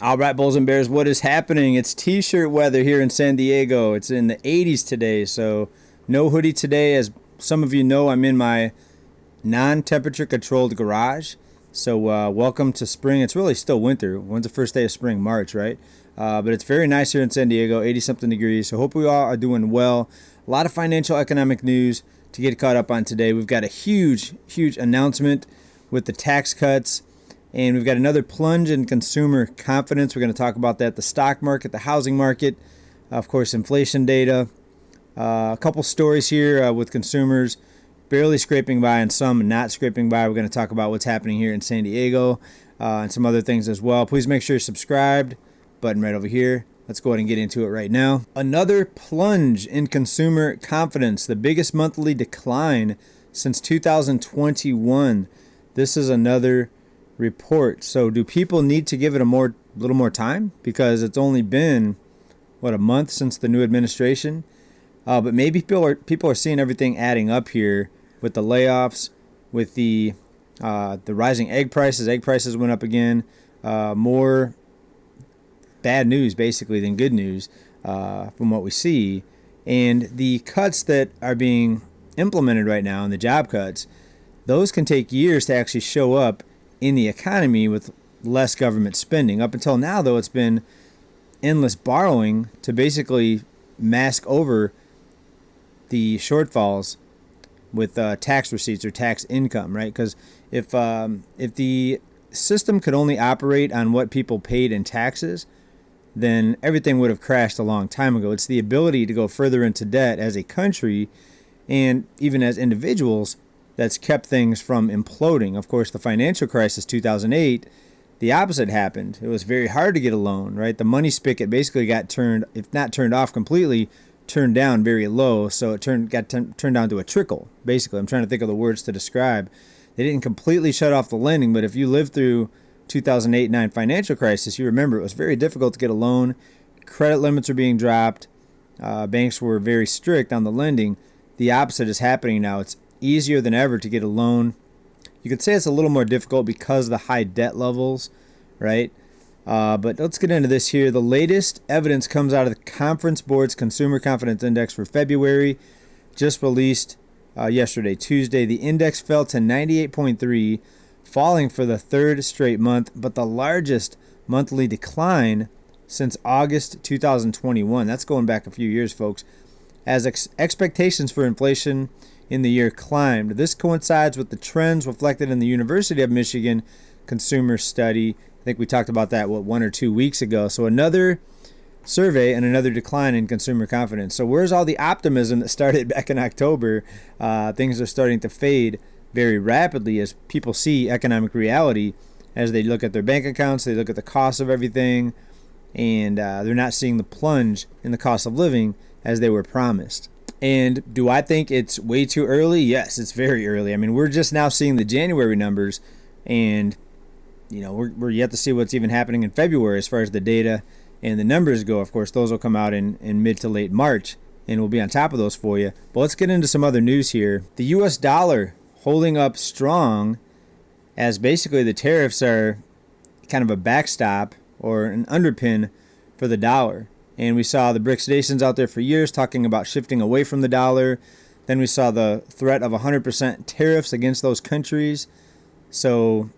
All right, Bulls and Bears, what is happening? It's t-shirt weather here in San Diego. It's in the 80s today, so no hoodie today. As some of you know, I'm in my non-temperature controlled garage. So welcome to spring. It's really still winter. When's the first day of spring? March, right? But it's very nice here in San Diego, 80-something degrees. So hope we all are doing well. A lot of financial economic news to get caught up on today. We've got a huge announcement with the tax cuts. And we've got another plunge in consumer confidence. We're going to talk about that. The stock market, the housing market, of course, inflation data. A couple stories here with consumers barely scraping by and some not scraping by. We're going to talk about what's happening here in San Diego and some other things as well. Please make sure you're subscribed. Button right over here. Let's go ahead and get into it right now. Another plunge in consumer confidence. The biggest monthly decline since 2021. This is another report. So do people need to give it a little more time, because it's only been a month since the new administration? But maybe people are seeing everything adding up here with the layoffs, with the rising egg prices. Egg prices went up again. More bad news basically than good news from what we see, and the cuts that are being implemented right now, and the job cuts, those can take years to actually show up in the economy with less government spending. Up until now, though, it's been endless borrowing to basically mask over the shortfalls with tax receipts or tax income, right? Because if the system could only operate on what people paid in taxes, then everything would have crashed a long time ago. It's the ability to go further into debt as a country and even as individuals that's kept things from imploding. Of course, the financial crisis 2008, the opposite happened. It was very hard to get a loan, right? The money spigot basically got turned, if not turned off completely, turned down very low. So it got turned down to a trickle, basically. I'm trying to think of the words to describe. They didn't completely shut off the lending, but if you lived through 2008-9 financial crisis, you remember it was very difficult to get a loan. Credit limits were being dropped. Banks were very strict on the lending. The opposite is happening now. It's easier than ever to get a loan. You could say it's a little more difficult because of the high debt levels, right? But let's get into this here. The latest evidence comes out of the Conference Board's Consumer Confidence Index for February, just released yesterday, Tuesday. The index fell to 98.3, falling for the third straight month, but the largest monthly decline since August 2021. That's going back a few years, folks. As expectations for inflation in the year climbed. This coincides with the trends reflected in the University of Michigan consumer study. I think we talked about that 1 or 2 weeks ago. So another survey and another decline in consumer confidence. So where's all the optimism that started back in October? Things are starting to fade very rapidly as people see economic reality, as they look at their bank accounts, they look at the cost of everything, and they're not seeing the plunge in the cost of living as they were promised. And do I think it's way too early? Yes, it's very early. I mean, we're just now seeing the January numbers, and we're yet to see what's even happening in February as far as the data and the numbers go. Of course, those will come out in mid to late March, and we'll be on top of those for you. But let's get into some other news here. The U.S. dollar holding up strong, as basically the tariffs are kind of a backstop or an underpin for the dollar. And we saw the BRICS nations out there for years talking about shifting away from the dollar. Then we saw the threat of 100% tariffs against those countries. So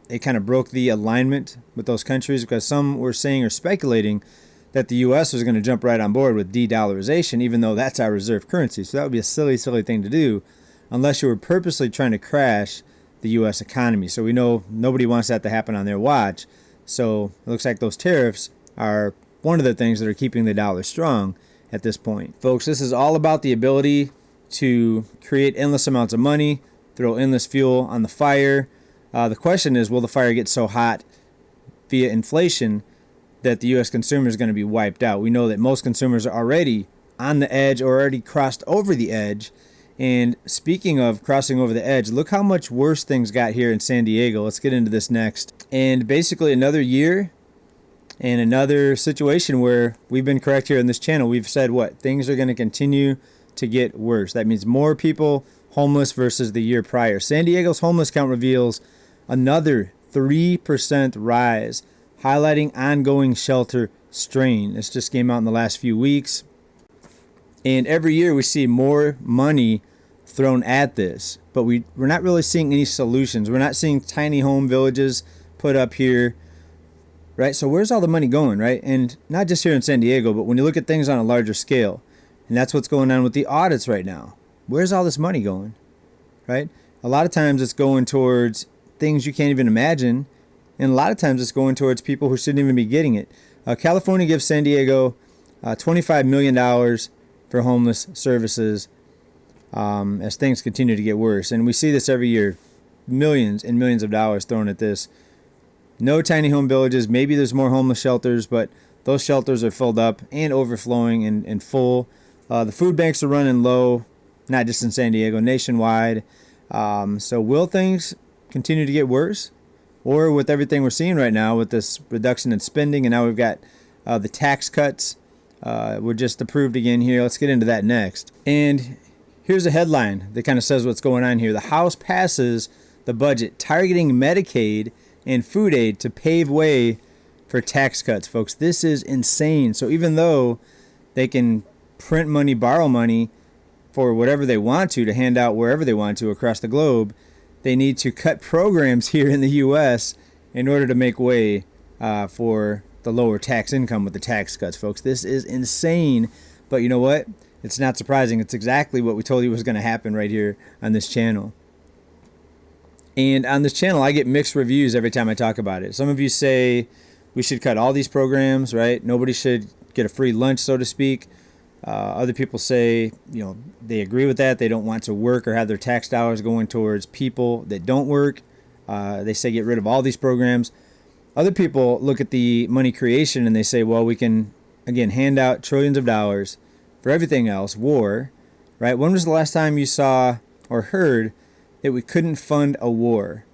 it kind of broke the alignment with those countries, because some were saying or speculating that the U.S. was going to jump right on board with de-dollarization, even though that's our reserve currency. So that would be a silly thing to do unless you were purposely trying to crash the U.S. economy. So we know nobody wants that to happen on their watch. So it looks like those tariffs are one of the things that are keeping the dollar strong at this point. Folks, this is all about the ability to create endless amounts of money, throw endless fuel on the fire. The question is, will the fire get so hot via inflation that the U.S. consumer is going to be wiped out? We know that most consumers are already on the edge or already crossed over the edge. And speaking of crossing over the edge, look how much worse things got here in San Diego. Let's get into this next. And basically another year and another situation where we've been correct here on this channel. We've said things are going to continue to get worse. That means more people homeless versus the year prior. San Diego's homeless count reveals another 3% rise, highlighting ongoing shelter strain. This just came out in the last few weeks. And every year we see more money thrown at this, but we're not really seeing any solutions. We're not seeing tiny home villages put up here, right? So where's all the money going, right? And not just here in San Diego, but when you look at things on a larger scale, and that's what's going on with the audits right now. Where's all this money going, right? A lot of times it's going towards things you can't even imagine, and a lot of times it's going towards people who shouldn't even be getting it. California gives San Diego $25 million for homeless services as things continue to get worse. And we see this every year, millions and millions of dollars thrown at this. No tiny home villages. Maybe there's more homeless shelters, but those shelters are filled up and overflowing and full. The food banks are running low, not just in San Diego, nationwide. So will things continue to get worse? Or with everything we're seeing right now with this reduction in spending, and now we've got the tax cuts were just approved again here. Let's get into that next. And here's a headline that kind of says what's going on here. The House passes the budget targeting Medicaid and food aid to pave way for tax cuts, folks. This is insane. So even though they can print money, borrow money for whatever they want to hand out wherever they want to across the globe, they need to cut programs here in the U.S. in order to make way for the lower tax income with the tax cuts, folks. This is insane. But you know what? It's not surprising. It's exactly what we told you was going to happen right here on this channel. And on this channel, I get mixed reviews every time I talk about it. Some of you say we should cut all these programs, right? Nobody should get a free lunch, so to speak. Other people say, they agree with that. They don't want to work or have their tax dollars going towards people that don't work. They say get rid of all these programs. Other people look at the money creation and they say, well, we can, again, hand out trillions of dollars for everything else, war, right? When was the last time you saw or heard that we couldn't fund a war?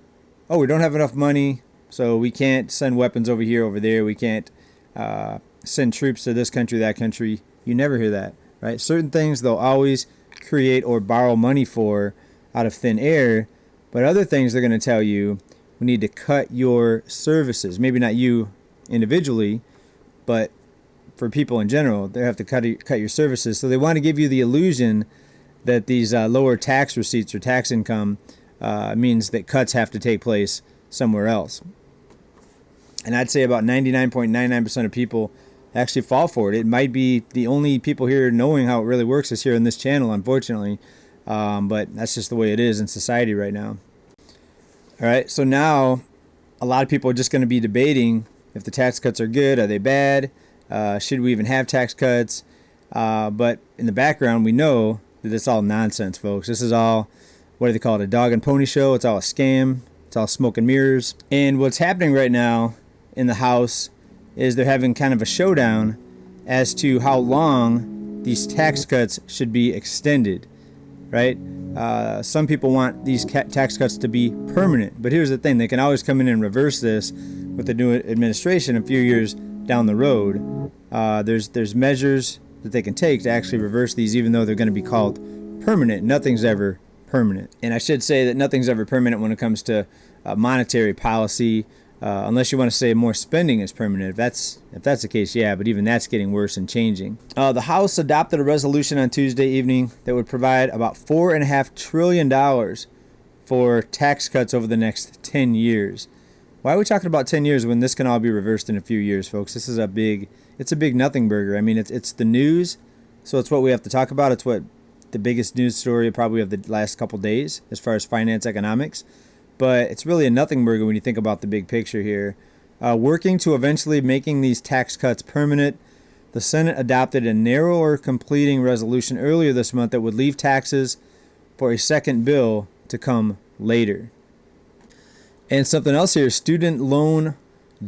Oh, we don't have enough money, so we can't send weapons over here, over there. We can't send troops to this country, that country. You never hear that, right? Certain things they'll always create or borrow money for out of thin air, but other things they're going to tell you, we need to cut your services. Maybe not you individually, but for people in general, they have to cut your services. So they want to give you the illusion that these lower tax receipts or tax income means that cuts have to take place somewhere else. And I'd say about 99.99% of people actually fall for it. It might be the only people here knowing how it really works is here on this channel, unfortunately. But that's just the way it is in society right now. All right, so now a lot of people are just going to be debating if the tax cuts are good, are they bad, should we even have tax cuts? But in the background, we know that it's all nonsense, folks. This is all, what do they call it, a dog and pony show. It's all a scam. It's all smoke and mirrors. And what's happening right now in the House is they're having kind of a showdown as to how long these tax cuts should be extended, right? Some people want these tax cuts to be permanent, but here's the thing. They can always come in and reverse this with the new administration a few years down the road. There's measures that they can take to actually reverse these, even though they're going to be called permanent. Nothing's ever permanent. And I should say that nothing's ever permanent when it comes to monetary policy, unless you want to say more spending is permanent. If that's the case, yeah, but even that's getting worse and changing. The House adopted a resolution on Tuesday evening that would provide about $4.5 trillion for tax cuts over the next 10 years. Why are we talking about 10 years when this can all be reversed in a few years, folks? This is a big nothing burger. I mean, it's the news, so it's what we have to talk about. It's what the biggest news story probably of the last couple days as far as finance economics. But it's really a nothing burger when you think about the big picture here. Working to eventually making these tax cuts permanent, the Senate adopted a narrower completing resolution earlier this month that would leave taxes for a second bill to come later. And something else here, student loan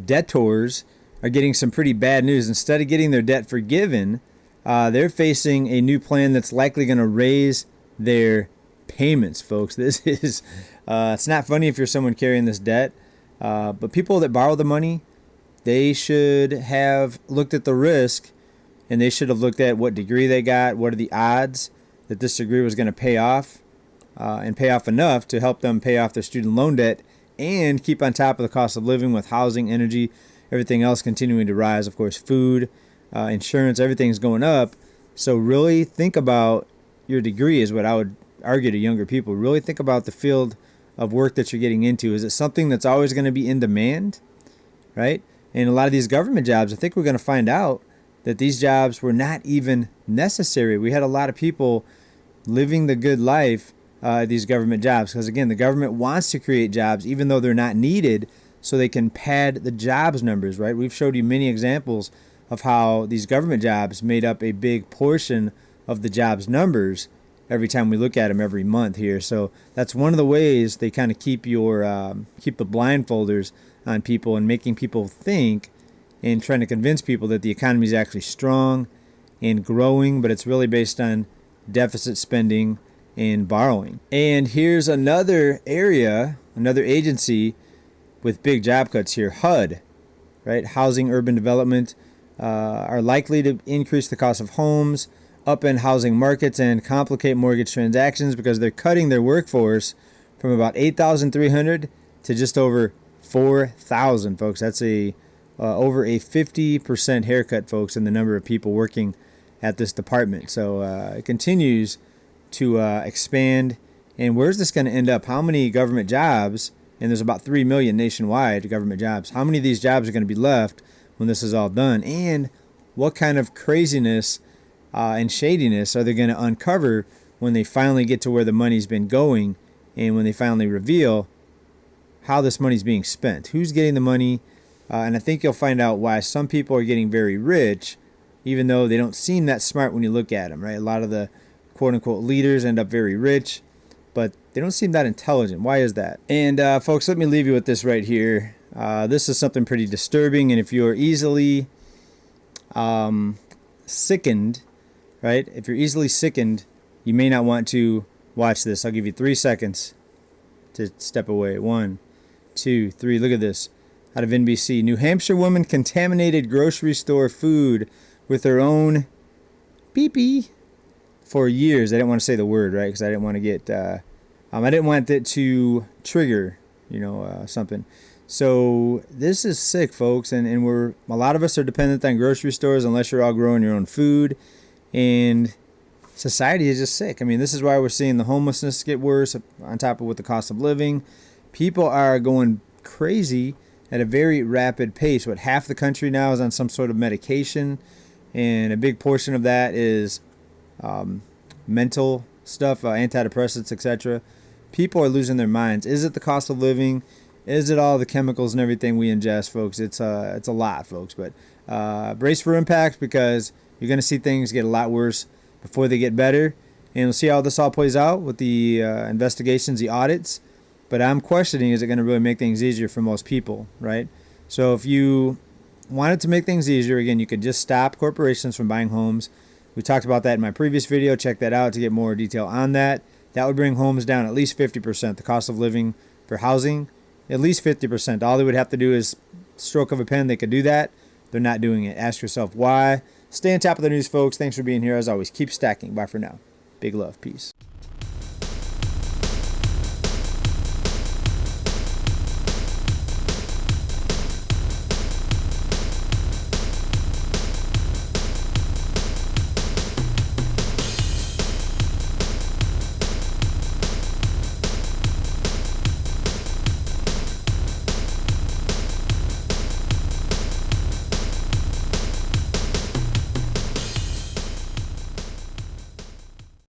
debtors are getting some pretty bad news. Instead of getting their debt forgiven, they're facing a new plan that's likely going to raise their payments, folks. This is, it's not funny if you're someone carrying this debt, but people that borrow the money, they should have looked at the risk, and they should have looked at what degree they got, what are the odds that this degree was going to pay off, and pay off enough to help them pay off their student loan debt and keep on top of the cost of living with housing, energy, everything else continuing to rise. Of course, food, insurance, everything's going up. So really think about your degree is what I would argue to younger people. Really think about the field of work that you're getting into. Is it something that's always going to be in demand, right? And a lot of these government jobs, I think we're going to find out that these jobs were not even necessary. We had a lot of people living the good life these government jobs because, again, the government wants to create jobs even though they're not needed so they can pad the jobs numbers, right? We've showed you many examples of how these government jobs made up a big portion of the jobs numbers every time we look at them every month here. So that's one of the ways they kind of keep keep the blindfolders on people and making people think and trying to convince people that the economy is actually strong and growing, but it's really based on deficit spending and borrowing. And here's another area, another agency with big job cuts here, HUD, right? Housing Urban Development, are likely to increase the cost of homes, upend housing markets, and complicate mortgage transactions because they're cutting their workforce from about 8,300 to just over 4,000, folks. That's over a 50% haircut, folks, in the number of people working at this department. So it continues to expand. And where's this going to end up? How many government jobs, and there's about 3 million nationwide government jobs, how many of these jobs are going to be left when this is all done? And what kind of craziness and shadiness are they going to uncover when they finally get to where the money's been going and when they finally reveal how this money's being spent? Who's getting the money? And I think you'll find out why some people are getting very rich, even though they don't seem that smart when you look at them, right? A lot of the quote-unquote leaders end up very rich, but they don't seem that intelligent. Why is that? And folks, let me leave you with this right here. This is something pretty disturbing, and if you're easily sickened, right? If you're easily sickened, you may not want to watch this. I'll give you 3 seconds to step away. 1, 2, 3. Look at this. Out of NBC, New Hampshire woman contaminated grocery store food with her own pee-pee for years. I didn't want to say the word, right? Because I didn't want to get, I didn't want it to trigger, something. So this is sick, folks, and a lot of us are dependent on grocery stores unless you're all growing your own food, and society is just sick. I mean, this is why we're seeing the homelessness get worse on top of with the cost of living. People are going crazy at a very rapid pace. What, half the country now is on some sort of medication, and a big portion of that is mental stuff, antidepressants, etc. People are losing their minds. Is it the cost of living? Is it all the chemicals and everything we ingest, folks? It's a lot, folks. But brace for impact because you're going to see things get a lot worse before they get better. And we'll see how this all plays out with the investigations, the audits. But I'm questioning, is it going to really make things easier for most people, right? So if you wanted to make things easier, again, you could just stop corporations from buying homes. We talked about that in my previous video. Check that out to get more detail on that. That would bring homes down at least 50%. The cost of living for housing, at least 50%. All they would have to do is stroke of a pen. They could do that. They're not doing it. Ask yourself why. Stay on top of the news, folks. Thanks for being here. As always, keep stacking. Bye for now. Big love. Peace.